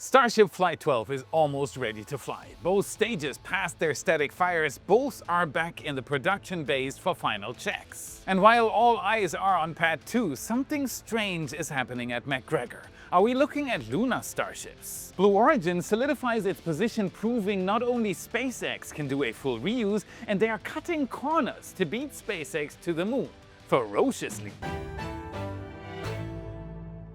Starship Flight 12 is almost ready to fly. Both stages passed their static fires, both are back in the production base for final checks. And while all eyes are on Pad 2, something strange is happening at McGregor. Are we looking at Lunar Starships? Blue Origin solidifies its position, proving not only SpaceX can do a full reuse, and they are cutting corners to beat SpaceX to the moon. Ferociously.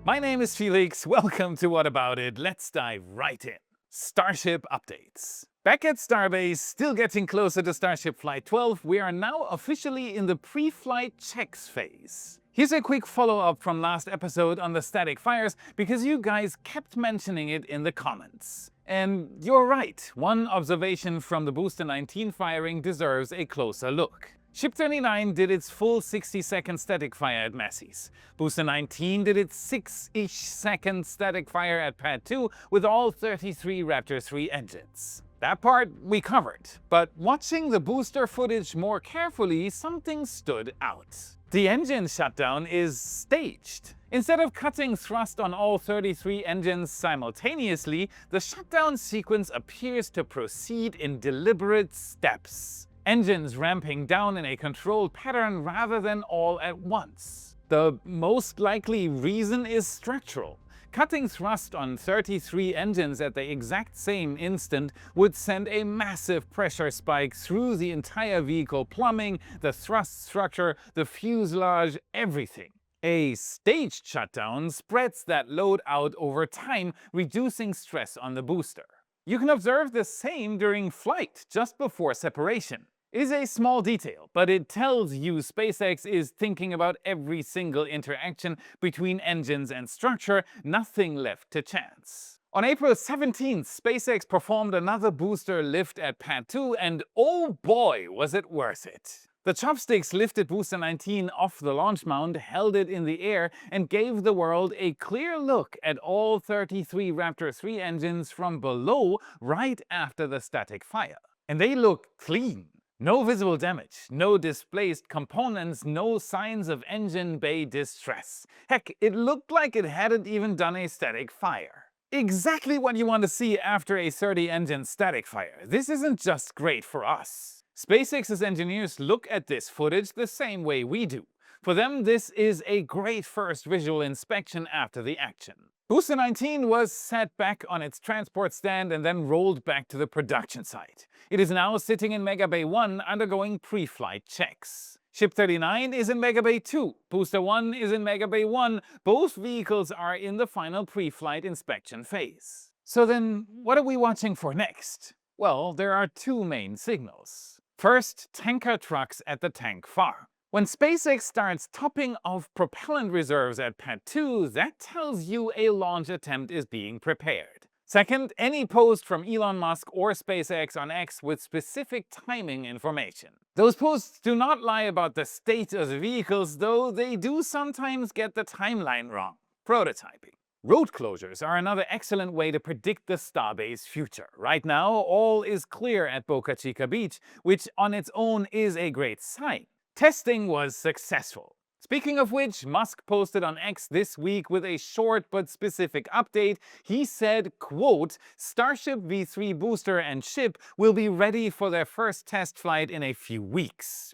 My name is Felix, welcome to What About It, let's dive right in. Starship updates. Back at Starbase, still getting closer to Starship Flight 12, we are now officially in the pre-flight checks phase. Here's a quick follow-up from last episode on the static fires, because you guys kept mentioning it in the comments. And you're right, one observation from the Booster 19 firing deserves a closer look. Ship 39 did its full 60-second static fire at Massey's. Booster 19 did its 6-ish second static fire at Pad 2 with all 33 Raptor 3 engines. That part we covered, but watching the booster footage more carefully, something stood out. The engine shutdown is staged. Instead of cutting thrust on all 33 engines simultaneously, the shutdown sequence appears to proceed in deliberate steps. Engines ramping down in a controlled pattern rather than all at once. The most likely reason is structural. Cutting thrust on 33 engines at the exact same instant would send a massive pressure spike through the entire vehicle plumbing, the thrust structure, the fuselage, everything. A staged shutdown spreads that load out over time, reducing stress on the booster. You can observe the same during flight, just before separation. It is a small detail, but it tells you SpaceX is thinking about every single interaction between engines and structure, nothing left to chance. On April 17th, SpaceX performed another booster lift at Pad 2, and oh boy, was it worth it. The chopsticks lifted Booster 19 off the launch mount, held it in the air, and gave the world a clear look at all 33 Raptor 3 engines from below right after the static fire. And they look clean. No visible damage, no displaced components, no signs of engine bay distress. Heck, it looked like it hadn't even done a static fire. Exactly what you want to see after a 30-engine static fire. This isn't just great for us. SpaceX's engineers look at this footage the same way we do. For them, this is a great first visual inspection after the action. Booster 19 was set back on its transport stand and then rolled back to the production site. It is now sitting in Mega Bay 1 undergoing pre-flight checks. Ship 39 is in Mega Bay 2, Booster 1 is in Mega Bay 1, both vehicles are in the final pre-flight inspection phase. So then, what are we watching for next? Well, there are two main signals. First, tanker trucks at the tank farm. When SpaceX starts topping off propellant reserves at Pad 2, that tells you a launch attempt is being prepared. Second, any post from Elon Musk or SpaceX on X with specific timing information. Those posts do not lie about the state of the vehicles, though they do sometimes get the timeline wrong. Prototyping. Road closures are another excellent way to predict the Starbase future. Right now, all is clear at Boca Chica Beach, which on its own is a great sign. Testing was successful. Speaking of which, Musk posted on X this week with a short but specific update. He said, quote, Starship V3 booster and ship will be ready for their first test flight in a few weeks.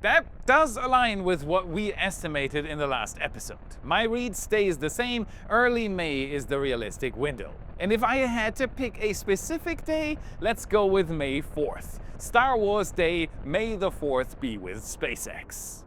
That does align with what we estimated in the last episode. My read stays the same, early May is the realistic window. And if I had to pick a specific day, let's go with May 4th. Star Wars Day, May the 4th be with SpaceX.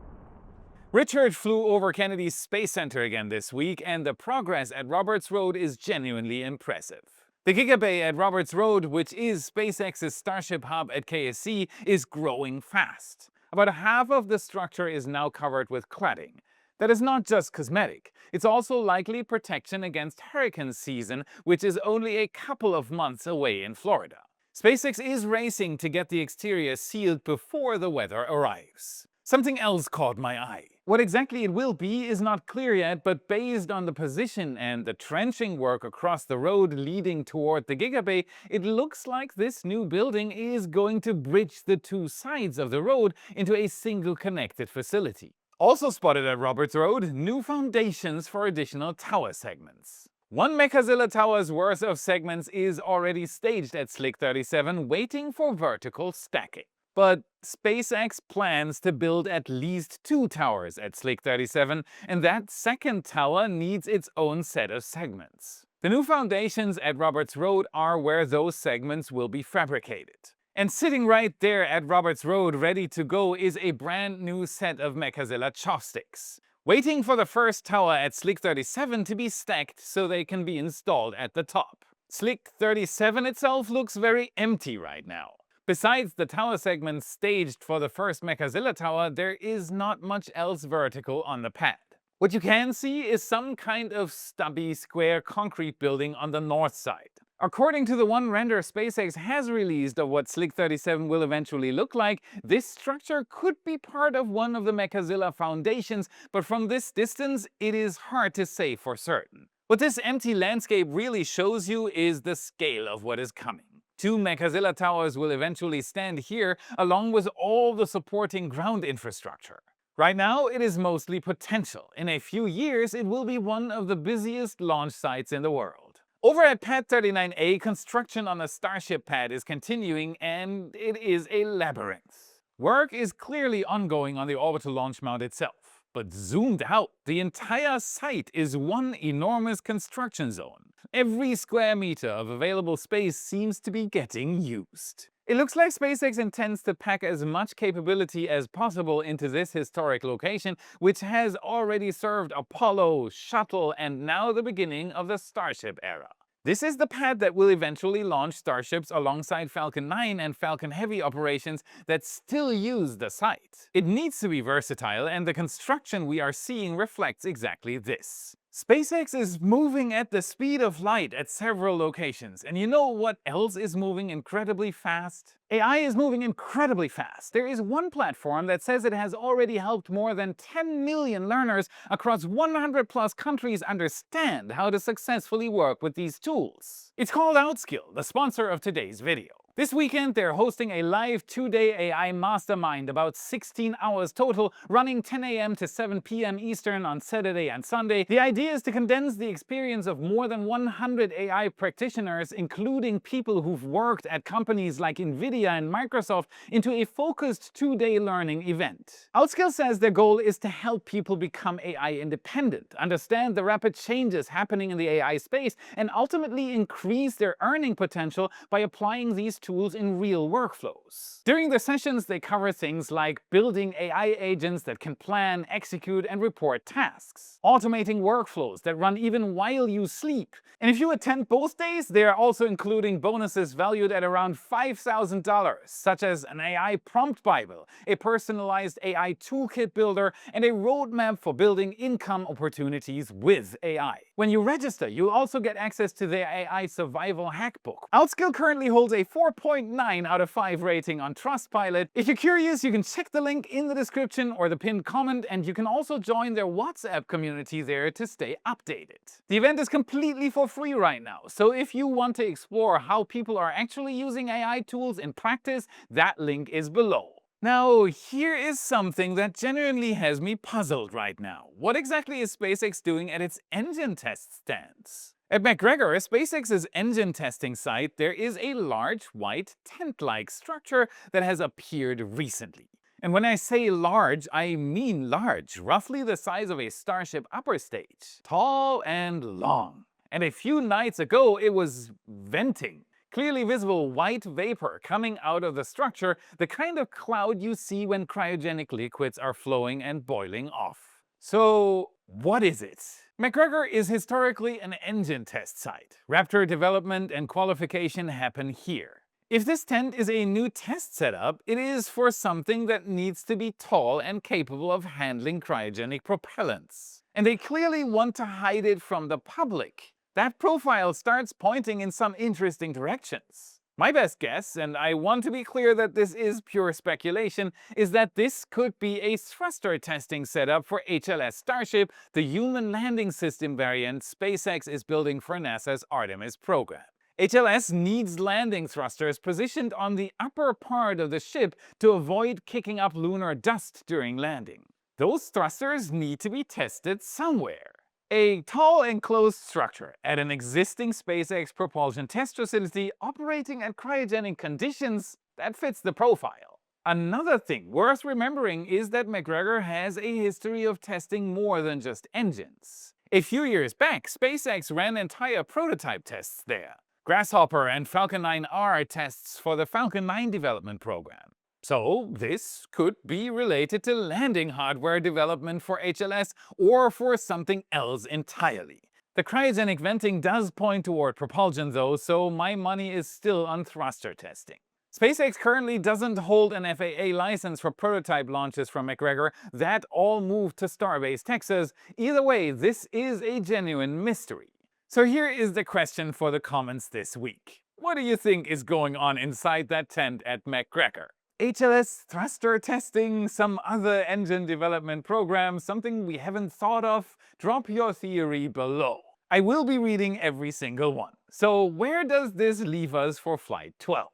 Richard flew over Kennedy's Space Center again this week, and the progress at Roberts Road is genuinely impressive. The Gigabay at Roberts Road, which is SpaceX's Starship hub at KSC, is growing fast. About half of the structure is now covered with cladding. That is not just cosmetic, it's also likely protection against hurricane season, which is only a couple of months away in Florida. SpaceX is racing to get the exterior sealed before the weather arrives. Something else caught my eye. What exactly it will be is not clear yet, but based on the position and the trenching work across the road leading toward the Gigabay, it looks like this new building is going to bridge the two sides of the road into a single connected facility. Also spotted at Roberts Road, new foundations for additional tower segments. One Mechazilla tower's worth of segments is already staged at Slick 37, waiting for vertical stacking. But SpaceX plans to build at least 2 towers at Slick 37, and that second tower needs its own set of segments. The new foundations at Roberts Road are where those segments will be fabricated. And sitting right there at Roberts Road ready to go is a brand new set of Mechazilla chopsticks, waiting for the first tower at Slick 37 to be stacked so they can be installed at the top. Slick 37 itself looks very empty right now. Besides the tower segments staged for the first Mechazilla tower, there is not much else vertical on the pad. What you can see is some kind of stubby square concrete building on the north side. According to the one render SpaceX has released of what Slick 37 will eventually look like, this structure could be part of one of the Mechazilla foundations, but from this distance it is hard to say for certain. What this empty landscape really shows you is the scale of what is coming. 2 Mechazilla towers will eventually stand here, along with all the supporting ground infrastructure. Right now, it is mostly potential. In a few years, it will be one of the busiest launch sites in the world. Over at Pad 39A, construction on the Starship pad is continuing, and it is a labyrinth. Work is clearly ongoing on the orbital launch mount itself, but zoomed out, the entire site is one enormous construction zone. Every square meter of available space seems to be getting used. It looks like SpaceX intends to pack as much capability as possible into this historic location, which has already served Apollo, Shuttle, and now the beginning of the Starship era. This is the pad that will eventually launch Starships alongside Falcon 9 and Falcon Heavy operations that still use the site. It needs to be versatile, and the construction we are seeing reflects exactly this. SpaceX is moving at the speed of light at several locations, and you know what else is moving incredibly fast? AI is moving incredibly fast. There is one platform that says it has already helped more than 10 million learners across 100+ countries understand how to successfully work with these tools. It's called Outskill, the sponsor of today's video. This weekend, they're hosting a live 2-day AI mastermind, about 16 hours total, running 10 a.m. to 7 p.m. Eastern on Saturday and Sunday. The idea is to condense the experience of more than 100 AI practitioners, including people who've worked at companies like Nvidia and Microsoft, into a focused 2-day learning event. Outskill says their goal is to help people become AI independent, understand the rapid changes happening in the AI space, and ultimately increase their earning potential by applying these tools in real workflows. During the sessions, they cover things like building AI agents that can plan, execute, and report tasks, automating workflows that run even while you sleep. And if you attend both days, they are also including bonuses valued at around $5,000, such as an AI prompt Bible, a personalized AI toolkit builder, and a roadmap for building income opportunities with AI. When you register, you also get access to their AI survival hackbook. Outskill currently holds a 4.9 out of 5 rating on Trustpilot. If you're curious, you can check the link in the description or the pinned comment, and you can also join their WhatsApp community there to stay updated. The event is completely for free right now, so if you want to explore how people are actually using AI tools in practice, that link is below. Now, here is something that genuinely has me puzzled right now. What exactly is SpaceX doing at its engine test stands? At McGregor, SpaceX's engine testing site, there is a large, white, tent-like structure that has appeared recently. And when I say large, I mean large, roughly the size of a Starship upper stage. Tall and long. And a few nights ago, it was venting. Clearly visible white vapor coming out of the structure, the kind of cloud you see when cryogenic liquids are flowing and boiling off. So, what is it? McGregor is historically an engine test site. Raptor development and qualification happen here. If this tent is a new test setup, it is for something that needs to be tall and capable of handling cryogenic propellants. And they clearly want to hide it from the public. That profile starts pointing in some interesting directions. My best guess, and I want to be clear that this is pure speculation, is that this could be a thruster testing setup for HLS Starship, the human landing system variant SpaceX is building for NASA's Artemis program. HLS needs landing thrusters positioned on the upper part of the ship to avoid kicking up lunar dust during landing. Those thrusters need to be tested somewhere. A tall enclosed structure at an existing SpaceX propulsion test facility operating at cryogenic conditions that fits the profile. Another thing worth remembering is that McGregor has a history of testing more than just engines. A few years back, SpaceX ran entire prototype tests there. Grasshopper and Falcon 9R tests for the Falcon 9 development program. So this could be related to landing hardware development for HLS or for something else entirely. The cryogenic venting does point toward propulsion though, so my money is still on thruster testing. SpaceX currently doesn't hold an FAA license for prototype launches from McGregor. That all moved to Starbase, Texas. Either way, this is a genuine mystery. So here is the question for the comments this week. What do you think is going on inside that tent at McGregor? HLS thruster testing, some other engine development program, something we haven't thought of? Drop your theory below. I will be reading every single one. So where does this leave us for Flight 12?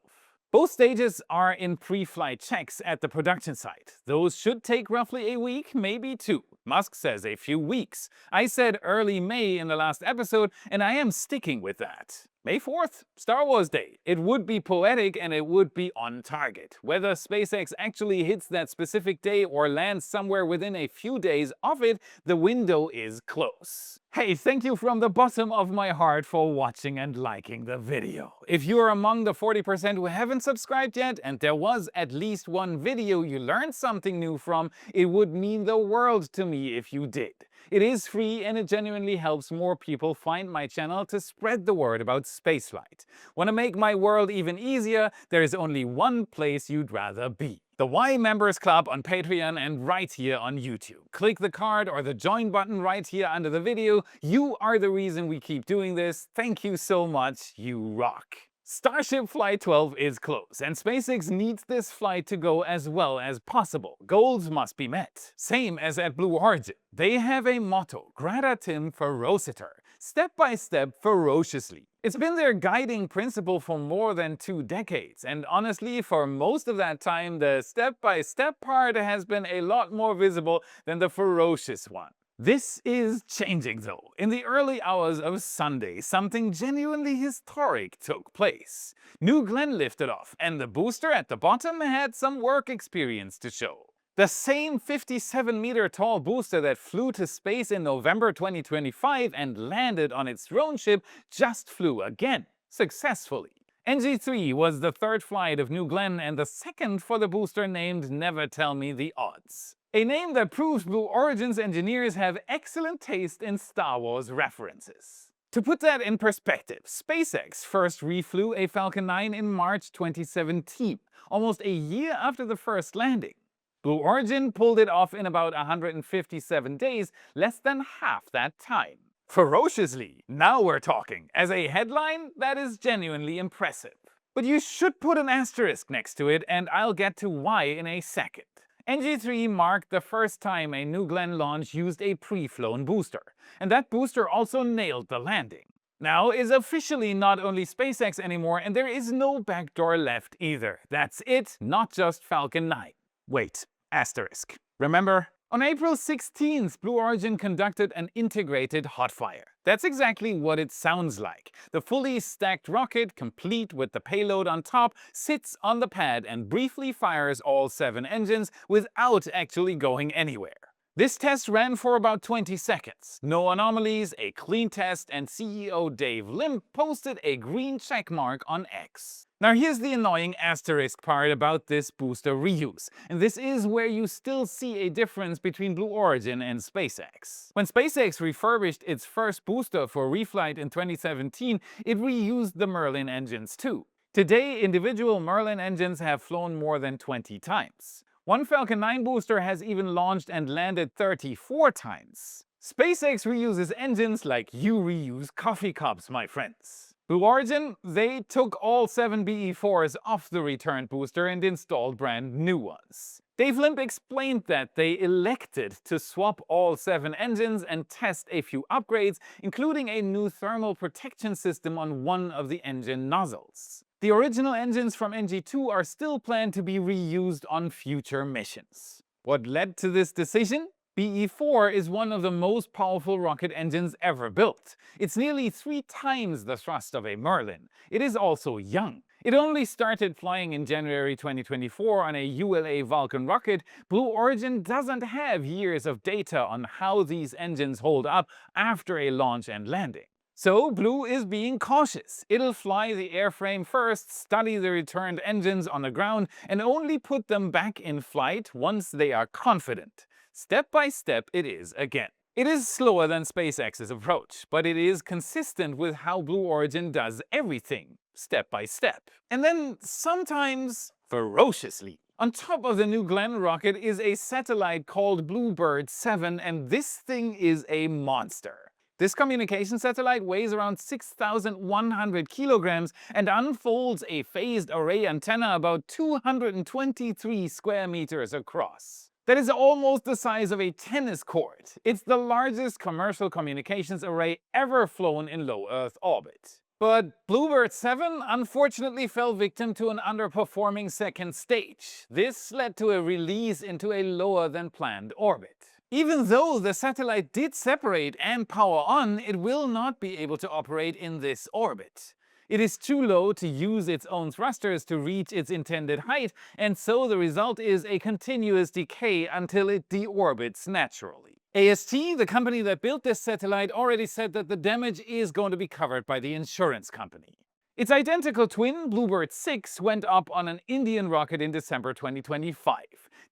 Both stages are in pre-flight checks at the production site. Those should take roughly a week, maybe two. Musk says a few weeks. I said early May in the last episode, and I am sticking with that. May 4th, Star Wars Day. It would be poetic and it would be on target. Whether SpaceX actually hits that specific day or lands somewhere within a few days of it, the window is close. Hey, thank you from the bottom of my heart for watching and liking the video. If you're among the 40% who haven't subscribed yet, and there was at least one video you learned something new from, it would mean the world to me if you did. It is free and it genuinely helps more people find my channel to spread the word about spaceflight. Want to make my world even easier? There is only one place you'd rather be. The Y Members Club on Patreon and right here on YouTube. Click the card or the join button right here under the video. You are the reason we keep doing this. Thank you so much. You rock. Starship Flight 12 is close, and SpaceX needs this flight to go as well as possible. Goals must be met. Same as at Blue Origin. They have a motto, Gradatim Ferociter, step by step ferociously. It's been their guiding principle for more than 2 decades, and honestly, for most of that time, the step-by-step part has been a lot more visible than the ferocious one. This is changing though. In the early hours of Sunday, something genuinely historic took place. New Glenn lifted off, and the booster at the bottom had some work experience to show. The same 57-meter tall booster that flew to space in November 2025 and landed on its drone ship just flew again, successfully. NG-3 was the third flight of New Glenn and the second for the booster named Never Tell Me the Odds. A name that proves Blue Origin's engineers have excellent taste in Star Wars references. To put that in perspective, SpaceX first reflew a Falcon 9 in March 2017, almost a year after the first landing. Blue Origin pulled it off in about 157 days, less than half that time. Ferociously, now we're talking. As a headline, that is genuinely impressive. But you should put an asterisk next to it, and I'll get to why in a second. NG-3 marked the first time a New Glenn launch used a pre-flown booster, and that booster also nailed the landing. Now is officially not only SpaceX anymore, and there is no backdoor left either. That's it, not just Falcon 9. Wait, asterisk. Remember? On April 16th, Blue Origin conducted an integrated hot fire. That's exactly what it sounds like. The fully stacked rocket, complete with the payload on top, sits on the pad and briefly fires all 7 engines without actually going anywhere. This test ran for about 20 seconds. No anomalies, a clean test, and CEO Dave Limp posted a green checkmark on X. Now here's the annoying asterisk part about this booster reuse, and this is where you still see a difference between Blue Origin and SpaceX. When SpaceX refurbished its first booster for reflight in 2017, it reused the Merlin engines too. Today, individual Merlin engines have flown more than 20 times. One Falcon 9 booster has even launched and landed 34 times. SpaceX reuses engines like you reuse coffee cups, my friends. Blue Origin, they took all 7 BE-4s off the returned booster and installed brand new ones. Dave Limp explained that they elected to swap all 7 engines and test a few upgrades, including a new thermal protection system on one of the engine nozzles. The original engines from NG-2 are still planned to be reused on future missions. What led to this decision? BE-4 is one of the most powerful rocket engines ever built. It's nearly 3 times the thrust of a Merlin. It is also young. It only started flying in January 2024 on a ULA Vulcan rocket. Blue Origin doesn't have years of data on how these engines hold up after a launch and landing. So Blue is being cautious. It'll fly the airframe first, study the returned engines on the ground, and only put them back in flight once they are confident. Step by step it is again. It is slower than SpaceX's approach, but it is consistent with how Blue Origin does everything, step by step. And then sometimes ferociously. On top of the New Glenn rocket is a satellite called Bluebird 7, and this thing is a monster. This communication satellite weighs around 6,100 kilograms and unfolds a phased array antenna about 223 square meters across. That is almost the size of a tennis court. It's the largest commercial communications array ever flown in low Earth orbit. But Bluebird 7 unfortunately fell victim to an underperforming second stage. This led to a release into a lower than planned orbit. Even though the satellite did separate and power on, it will not be able to operate in this orbit. It is too low to use its own thrusters to reach its intended height, and so the result is a continuous decay until it deorbits naturally. AST, the company that built this satellite, already said that the damage is going to be covered by the insurance company. Its identical twin, Bluebird 6, went up on an Indian rocket in December 2025.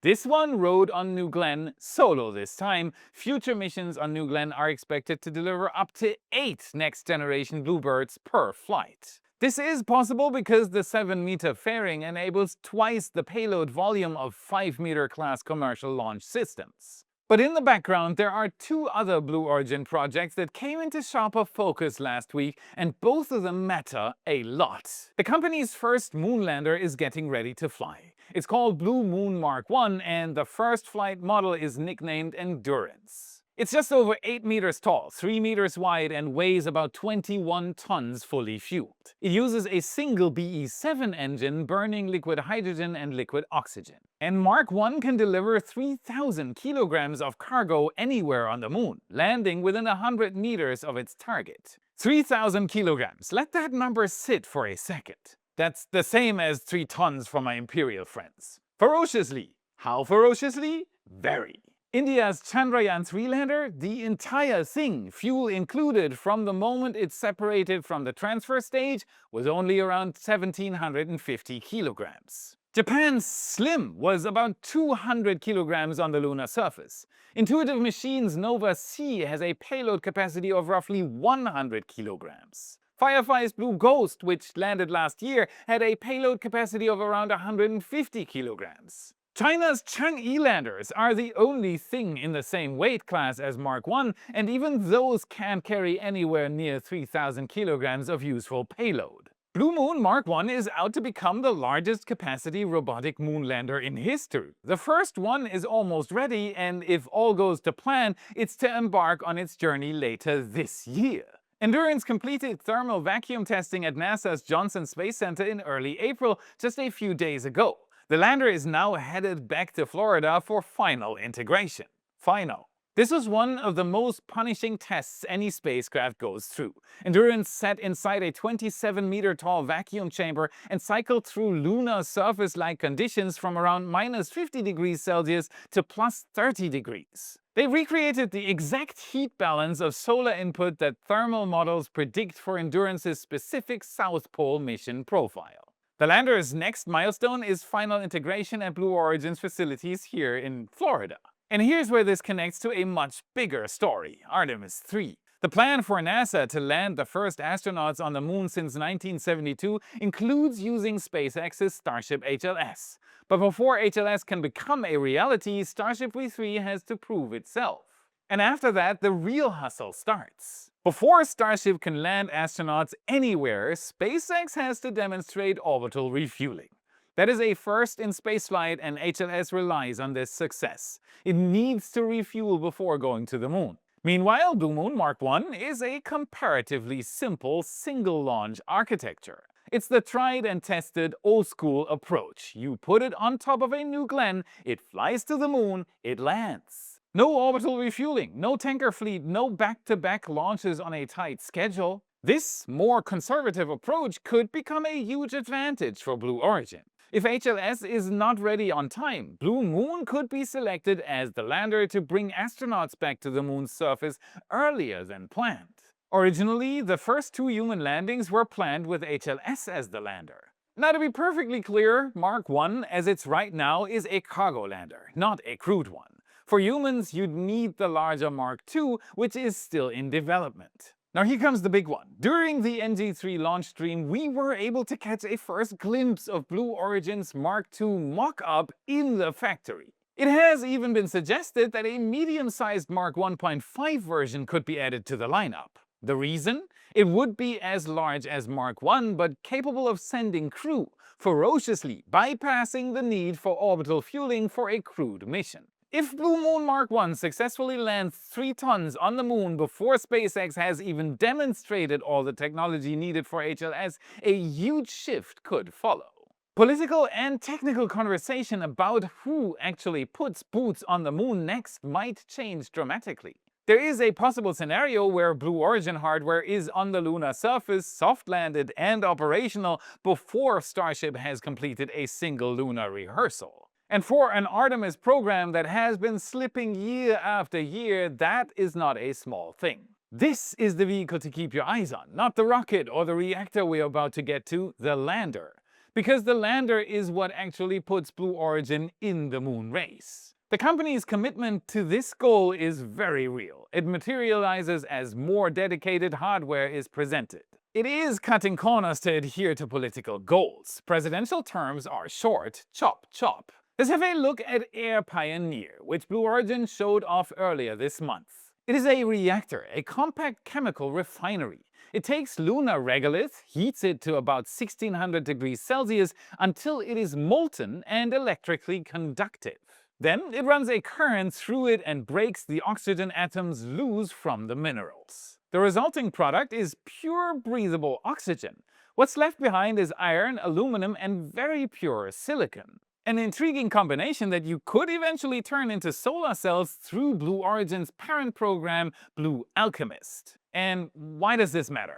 This one rode on New Glenn solo this time. Future missions on New Glenn are expected to deliver up to 8 next-generation Bluebirds per flight. This is possible because the 7-meter fairing enables twice the payload volume of 5-meter class commercial launch systems. But in the background, there are 2 other Blue Origin projects that came into sharper focus last week, and both of them matter a lot. The company's first moonlander is getting ready to fly. It's called Blue Moon Mark 1, and the first flight model is nicknamed Endurance. It's just over 8 meters tall, 3 meters wide, and weighs about 21 tons fully fueled. It uses a single BE-7 engine burning liquid hydrogen and liquid oxygen. And Mark 1 can deliver 3,000 kilograms of cargo anywhere on the moon, landing within 100 meters of its target. 3,000 kilograms. Let that number sit for a second. That's the same as 3 tons for my Imperial friends. Ferociously. How ferociously? Very. India's Chandrayaan-3 lander, the entire thing, fuel included from the moment it separated from the transfer stage, was only around 1,750 kilograms. Japan's SLIM was about 200 kilograms on the lunar surface. Intuitive Machines Nova C has a payload capacity of roughly 100 kilograms. Firefly's Blue Ghost, which landed last year, had a payload capacity of around 150 kilograms. China's Chang'e landers are the only thing in the same weight class as Mark 1, and even those can't carry anywhere near 3,000 kilograms of useful payload. Blue Moon Mark 1 is out to become the largest capacity robotic moonlander in history. The first one is almost ready, and if all goes to plan, it's to embark on its journey later this year. Endurance completed thermal vacuum testing at NASA's Johnson Space Center in early April, just a few days ago. The lander is now headed back to Florida for final integration. Final. This was one of the most punishing tests any spacecraft goes through. Endurance sat inside a 27-meter tall vacuum chamber and cycled through lunar surface-like conditions from around minus 50 degrees Celsius to plus 30 degrees. They recreated the exact heat balance of solar input that thermal models predict for Endurance's specific South Pole mission profile. The lander's next milestone is final integration at Blue Origin's facilities here in Florida. And here's where this connects to a much bigger story, Artemis 3. The plan for NASA to land the first astronauts on the moon since 1972 includes using SpaceX's Starship HLS. But before HLS can become a reality, Starship V3 has to prove itself. And after that, the real hustle starts. Before Starship can land astronauts anywhere, SpaceX has to demonstrate orbital refueling. That is a first in spaceflight, and HLS relies on this success. It needs to refuel before going to the moon. Meanwhile, Blue Moon Mark 1 is a comparatively simple single-launch architecture. It's the tried and tested old-school approach. You put it on top of a New Glenn, it flies to the moon, it lands. No orbital refueling, no tanker fleet, no back-to-back launches on a tight schedule. This more conservative approach could become a huge advantage for Blue Origin. If HLS is not ready on time, Blue Moon could be selected as the lander to bring astronauts back to the moon's surface earlier than planned. Originally, the first 2 human landings were planned with HLS as the lander. Now, to be perfectly clear, Mark 1, as it's right now, is a cargo lander, not a crewed one. For humans, you'd need the larger Mark 2, which is still in development. Now here comes the big one. During the NG3 launch stream, we were able to catch a first glimpse of Blue Origin's Mark II mock-up in the factory. It has even been suggested that a medium-sized Mark 1.5 version could be added to the lineup. The reason? It would be as large as Mark 1, but capable of sending crew, ferociously bypassing the need for orbital fueling for a crewed mission. If Blue Moon Mark 1 successfully lands 3 tons on the moon before SpaceX has even demonstrated all the technology needed for HLS, a huge shift could follow. Political and technical conversation about who actually puts boots on the moon next might change dramatically. There is a possible scenario where Blue Origin hardware is on the lunar surface, soft-landed and operational before Starship has completed a single lunar rehearsal. And for an Artemis program that has been slipping year after year, that is not a small thing. This is the vehicle to keep your eyes on, not the rocket or the reactor we're about to get to, the lander. Because the lander is what actually puts Blue Origin in the moon race. The company's commitment to this goal is very real. It materializes as more dedicated hardware is presented. It is cutting corners to adhere to political goals. Presidential terms are short, chop chop. Let's have a look at Air Pioneer, which Blue Origin showed off earlier this month. It is a reactor, a compact chemical refinery. It takes lunar regolith, heats it to about 1600 degrees Celsius until it is molten and electrically conductive. Then it runs a current through it and breaks the oxygen atoms loose from the minerals. The resulting product is pure breathable oxygen. What's left behind is iron, aluminum, and very pure silicon. An intriguing combination that you could eventually turn into solar cells through Blue Origin's parent program, Blue Alchemist. And why does this matter?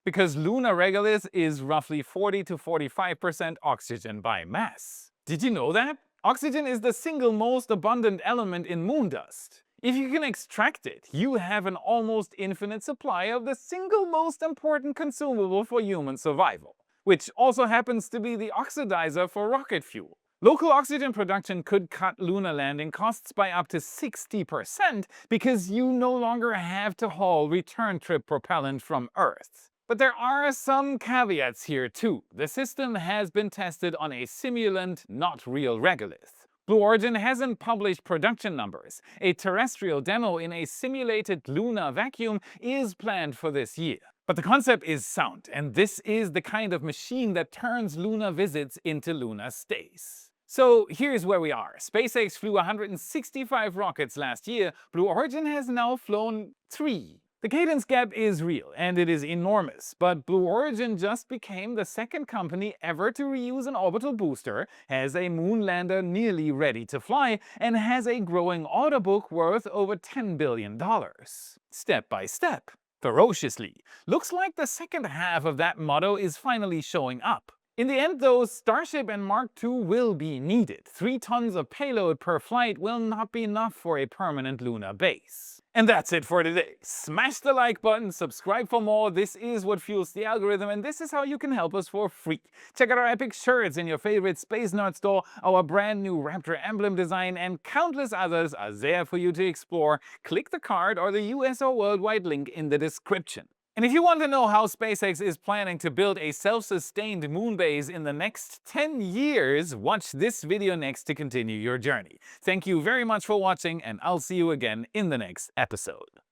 Because lunar regolith is roughly 40 to 45% oxygen by mass. Did you know that? Oxygen is the single most abundant element in moon dust. If you can extract it, you have an almost infinite supply of the single most important consumable for human survival, which also happens to be the oxidizer for rocket fuel. Local oxygen production could cut lunar landing costs by up to 60% because you no longer have to haul return trip propellant from Earth. But there are some caveats here too. The system has been tested on a simulant, not real regolith. Blue Origin hasn't published production numbers. A terrestrial demo in a simulated lunar vacuum is planned for this year. But the concept is sound, and this is the kind of machine that turns lunar visits into lunar stays. So here's where we are. SpaceX flew 165 rockets last year. Blue Origin has now flown 3. The cadence gap is real, and it is enormous, but Blue Origin just became the second company ever to reuse an orbital booster, has a moon lander nearly ready to fly, and has a growing order book worth over $10 billion. Step by step. Ferociously. Looks like the second half of that motto is finally showing up. In the end though, Starship and Mark II will be needed. 3 tons of payload per flight will not be enough for a permanent lunar base. And that's it for today. Smash the like button, subscribe for more. This is what fuels the algorithm, and this is how you can help us for free. Check out our epic shirts in your favorite Space Nerd store. Our brand new Raptor emblem design and countless others are there for you to explore. Click the card or the US or worldwide link in the description. And if you want to know how SpaceX is planning to build a self-sustained moon base in the next 10 years, watch this video next to continue your journey. Thank you very much for watching, and I'll see you again in the next episode.